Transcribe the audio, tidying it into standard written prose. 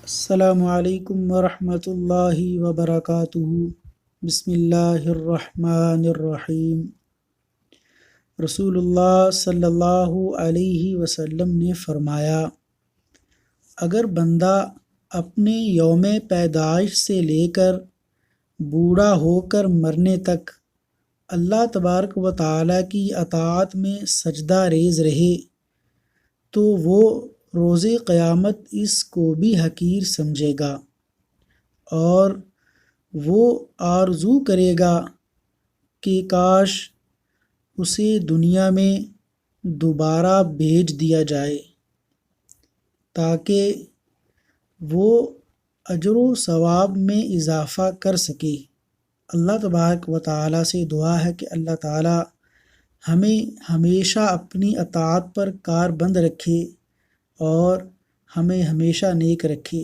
السلام علیکم ورحمۃ اللہ وبرکاتہ۔ بسم اللہ الرحمن الرحیم۔ رسول اللہ صلی اللہ علیہ وسلم نے فرمایا، اگر بندہ اپنے یوم پیدائش سے لے کر بوڑھا ہو کر مرنے تک اللہ تبارک و تعالیٰ کی اطاعت میں سجدہ ریز رہے تو وہ روز قیامت اس کو بھی حقیر سمجھے گا اور وہ آرزو کرے گا کہ کاش اسے دنیا میں دوبارہ بھیج دیا جائے تاکہ وہ اجر و ثواب میں اضافہ کر سکے۔ اللہ تبارک و تعالیٰ سے دعا ہے کہ اللہ تعالیٰ ہمیں ہمیشہ اپنی اطاعت پر کاربند رکھے اور ہمیں ہمیشہ نیک رکھے۔